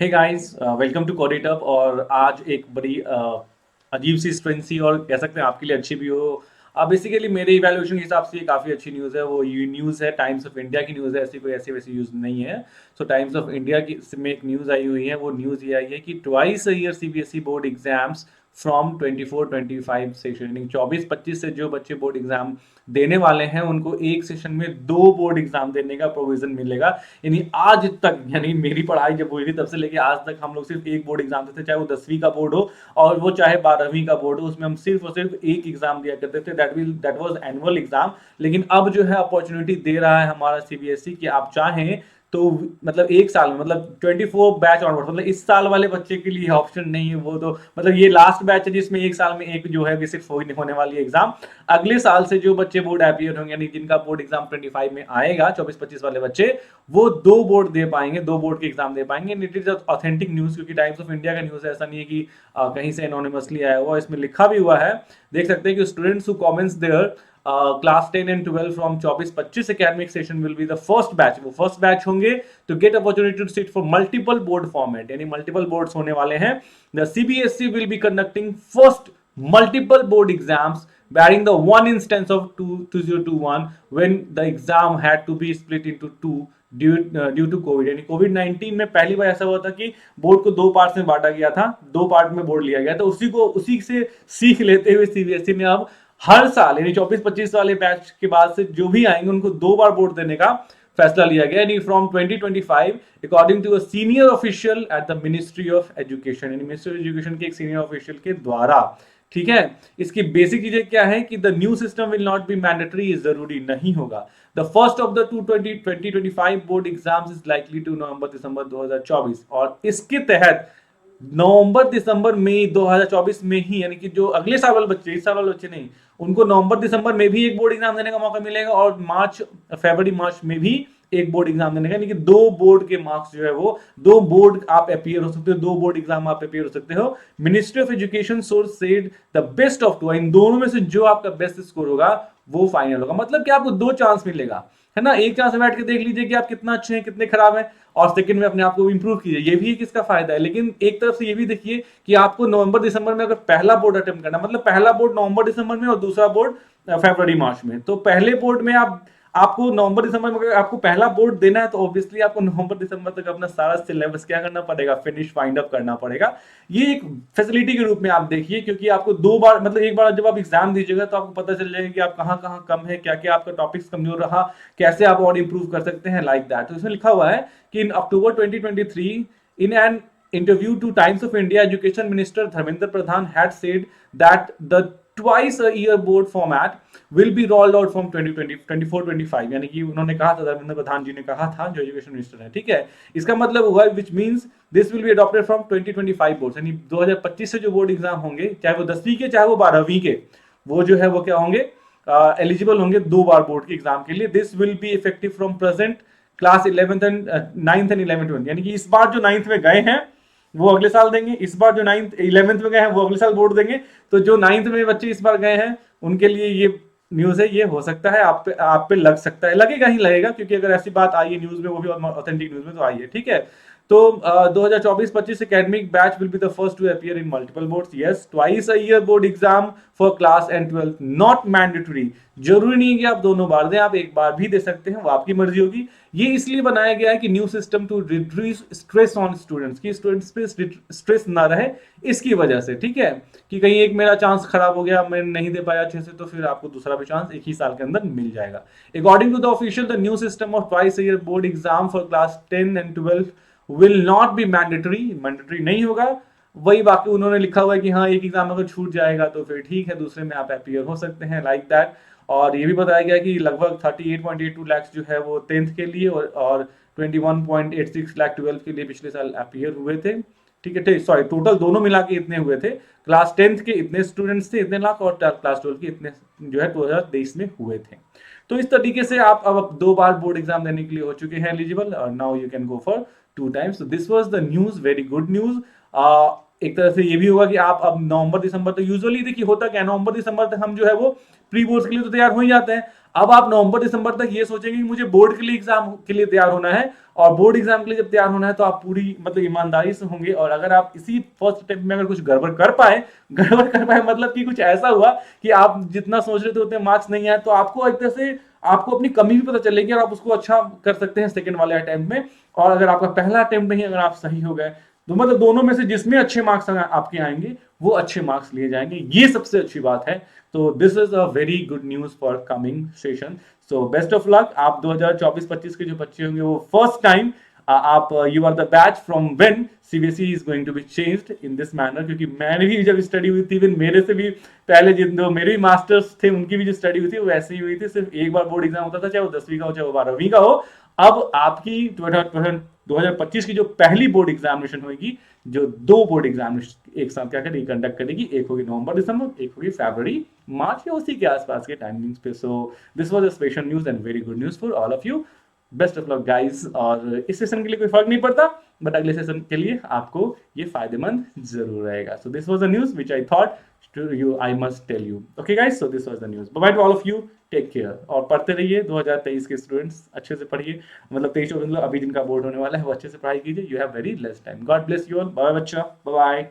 Hey guys, welcome to CodeItUp. और आज एक बड़ी अजीब सी स्ट्रेंज सी और कह सकते हैं आपके लिए अच्छी भी हो। बेसिकली मेरे इवैल्यूएशन के हिसाब से ये काफ़ी अच्छी न्यूज़ है। वो ये न्यूज़ है टाइम्स ऑफ इंडिया की न्यूज़ है, ऐसी कोई ऐसी वैसी न्यूज़ नहीं है। सो टाइम्स ऑफ इंडिया की में एक न्यूज़ आई हुई है। वो न्यूज़ ये आई है कि twice a year CBSE board exams from 24-25 session, यानी 24-25 से जो बच्चे बोर्ड एग्जाम देने वाले हैं उनको एक सेशन में 2 बोर्ड एग्जाम देने का प्रोविजन मिलेगा। यानी आज तक, यानी मेरी पढ़ाई जब हुई थी तब से लेके आज तक हम लोग सिर्फ एक बोर्ड एग्जाम देते थे, चाहे वो 10वीं का बोर्ड हो और वो चाहे 12वीं का बोर्ड हो, उसमें हम सिर्फ और सिर्फ एक एग्जाम दिया करते थे, दैट वाज एनुअल एग्जाम। लेकिन अब जो है अपॉर्चुनिटी दे रहा है हमारा सीबीएसई कि आप चाहें तो मतलब एक साल में, मतलब 24 बैच ऑनवर्ड, मतलब इस साल वाले बच्चे के लिए ऑप्शन नहीं है। वो तो मतलब ये लास्ट बैच है जिसमें एक साल में एक जो है सिर्फ होने वाली एग्जाम। अगले साल से जो बच्चे बोर्ड अपीयर होंगे, यानी जिनका बोर्ड एग्जाम 25 में आएगा, 24-25 वाले बच्चे, वो 2 बोर्ड दे पाएंगे, 2 बोर्ड के एग्जाम दे पाएंगे। इट इज ऑथेंटिक न्यूज, क्योंकि टाइम्स ऑफ इंडिया का न्यूज है, ऐसा नहीं है कि कहीं से एनोनिमसली आया हुआ। इसमें लिखा भी हुआ है, देख सकते हैं कि students who commence their class 10 and 12 from 24-25 academic session will be the first batch. वो फर्स्ट बैच होंगे तो get opportunity to sit for multiple board format, यानी मल्टीपल बोर्ड्स होने वाले हैं। The CBSE will be conducting first multiple board exams barring the one instance of 2021 when the exam had to be split into two due to Covid. यानी Covid 19 में पहली बार ऐसा हुआ था कि बोर्ड को 2 पार्ट्स में बांटा गया था, 2 पार्ट में बोर्ड लिया गया था। उसी से सीख लेते हुए सीबीएसई ने अब हर साल, यानी 24-25 वाले बैच के बाद से जो भी आएंगे उनको 2 बार बोर्ड देने का फैसला लिया गया। यानी from 2025 according to a senior official at the ministry of education, यानी मिनिस्ट्री ऑफ एजुकेशन के एक सीनियर ऑफिशियल के द्वारा। ठीक है, इसकी बेसिक चीजें क्या है कि the new system will not be mandatory, जरूरी नहीं होगा। The first of the 2025 board exams is likely to November December 2024, और इसके तहत नवंबर-दिसंबर में 2024 में ही, यानी कि जो अगले साल वाले बच्चे, इस साल वाले बच्चे नहीं, उनको नवंबर-दिसंबर में भी एक बोर्ड एग्जाम देने का मौका मिलेगा और फरवरी-मार्च में भी एक बोर्ड एग्जाम देने का, यानी कि 2 बोर्ड के मार्क्स जो है वो 2 बोर्ड आप अपीयर हो सकते हो, 2 बोर्ड एग्जाम आप अपीयर हो सकते हो। Ministry of education source said the best of 2, इन दोनों में से जो आपका बेस्ट स्कोर होगा वो फाइनल होगा। मतलब कि आपको 2 चांस मिलेगा, है ना। एक चांस में बैठ के देख लीजिए कि आप कितना अच्छे हैं, कितने खराब हैं, और सेकंड में अपने आप को इंप्रूव कीजिए, ये भी एक इसका फायदा है। लेकिन एक तरफ से ये भी देखिए कि आपको नवंबर-दिसंबर में अगर पहला बोर्ड अटेम्प्ट करना, मतलब पहला बोर्ड नवंबर-दिसंबर में और दूसरा बोर्ड फरवरी-मार्च में, तो पहले बोर्ड में आपको नवंबर-दिसंबर में अगर आपको पहला बोर्ड देना है तो ऑब्वियसली आपको नवंबर-दिसंबर तक अपना सारा सिलेबस क्या करना पड़ेगा, फिनिश फाइंड अप करना पड़ेगा। ये एक फैसिलिटी के रूप में आप देखिए, क्योंकि आपको 2 बार, मतलब एक बार जब आप एग्जाम दीजिएगा तो आपको पता चल जाएगा कि आप कहाँ कहाँ कम है, क्या क्या आपका टॉपिक्स कमजोर रहा, कैसे आप और इंप्रूव कर सकते हैं, लाइक दैट। तो इसमें लिखा हुआ है कि इन अक्टूबर 2023 in an interview to Times of India, Education Minister Dharmendra Pradhan had said that the twice a year board format will be rolled out from 2024-25, यानी कि उन्होंने कहा था, धर्मेंद्र प्रधान जी ने कहा था, जो एजुकेशन मिनिस्टर है। ठीक है, इसका मतलब हुआ which means this will be adopted from 2025 board, यानी 2025 से जो बोर्ड एग्जाम होंगे, चाहे वो 10वीं के चाहे वो 12वीं के, वो जो है वो क्या होंगे, एलिजिबल होंगे 2 बार बोर्ड के एग्जाम के लिए। This will be effective from present class 11th and 9th and 11th, यानी कि इस बार जो 9th में गए हैं वो अगले साल देंगे, इस बार जो 9th 11th में गए हैं वो अगले साल बोर्ड देंगे। तो जो 9th में बच्चे इस बार गए हैं उनके लिए ये न्यूज है, ये हो सकता है आप पे लग सकता है, लगेगा ही लगेगा, क्योंकि अगर ऐसी बात आई है न्यूज में, वो भी ऑथेंटिक न्यूज में तो आई है। ठीक है, तो 2024-25 academic batch will be the first to appear in multiple boards. Yes, twice a year board exam for class and 12, not mandatory. जरूरी नहीं है कि आप दोनों बार दें, आप एक बार भी दे सकते हैं, वो आपकी मर्जी होगी। ये इसलिए बनाया गया है कि new system to reduce stress on students, की स्टूडेंट्स पे स्ट्रेस ना रहे, इसकी वजह से। ठीक है, कि कहीं एक मेरा चांस खराब हो गया, मैं नहीं दे पाया अच्छे से, तो फिर आपको दूसरा भी चांस एक ही साल के अंदर मिल जाएगा। According to the official, the new system of twice a year board exam for class 10 and 12 will not be mandatory नहीं होगा। वही बाकी उन्होंने लिखा हुआ है कि हाँ, एक एग्जाम अगर छूट जाएगा तो फिर ठीक है, दूसरे में आप अपीयर हो सकते हैं, लाइक दैट। और ये भी बताया गया कि लगभग 38.82 लाख जो है वो 10th के लिए और 21.86 लाख 12th के लिए पिछले साल अपीयर हुए थे। ठीक है, सॉरी, टोटल दोनों मिला के इतने हुए थे। क्लास 10th के इतने स्टूडेंट्स थे, इतने लाख, और क्लास 12 के इतने जो है 2023 में हुए थे। तो इस तरीके से आप अब 2 बार बोर्ड एग्जाम देने के लिए हो चुके हैं एलिजिबल, और now you can go for 2 times। So this was the news, very good news। एक तरह से ये भी होगा कि आप अब नवंबर दिसंबर, तो यूजुअली देखिए होता क्या, नवंबर दिसंबर तक हम जो है वो प्री बोर्ड्स के लिए तो तैयार हो ही जाते हैं। अब आप नवंबर दिसंबर तक ये सोचेंगे कि मुझे बोर्ड के लिए एग्जाम के लिए तैयार होना है, और बोर्ड एग्जाम के लिए जब तैयार होना है तो आप पूरी मतलब ईमानदारी से होंगे। और अगर आप इसी फर्स्ट अटेम्प्ट में अगर कुछ गड़बड़ कर पाए मतलब कि कुछ ऐसा हुआ कि आप जितना सोच रहे थे उतने मार्क्स नहीं आए, तो आपको एक तरह से आपको अपनी कमी भी पता चलेगी और आप उसको अच्छा कर सकते हैं सेकंड वाले अटेम्प्ट में। और अगर आपका पहला अटेम्प्ट नहीं, अगर आप सही हो गए तो मतलब दोनों में से जिसमें अच्छे मार्क्स आपके आएंगे वो अच्छे मार्क्स लिए जाएंगे, ये सबसे अच्छी बात है। तो this is a very good news for coming session. So best of luck. आप 2024-25 के जो बच्चे होंगे वो फर्स्ट टाइम आप you are the batch from when CBSE is going to be changed in this manner, क्योंकि मैंने भी जब स्टडी हुई थी, मेरे से भी पहले जिन मेरे भी मास्टर्स थे उनकी भी जो स्टडी हुई थी वो ऐसे ही हुई थी, सिर्फ एक बार बोर्ड एग्जाम होता था, चाहे वो 10वीं का हो चाहे वो 12वीं का हो। अब आपकी 2025 की जो पहली बोर्ड एग्जामिनेशन होगी, जो 2 बोर्ड एग्जामिनेशन एक साथ क्या करेगी, कंडक्ट करेगी, एक होगी नवंबर दिसंबर, एक होगी फरवरी मार्च या उसी के आसपास के टाइमिंग्स पे। So this was a special news and very good news for all of you. Best of luck guys. और इस सेशन के लिए कोई फर्क नहीं पड़ता, बट अगले सेशन के लिए आपको ये फायदेमंद जरूर रहेगा। So this was the news which I thought to you, I must tell you. Okay guys, so this was the news. Bye bye to all of you. Take care और पढ़ते रहिए। 2023 के स्टूडेंट्स अच्छे से पढ़िए, मतलब 23 मतलब अभी जिनका बोर्ड होने वाला है वो अच्छे से पढ़ाई कीजिए। You have very less time. God bless you all. Bye बच्चा, बाय बाय।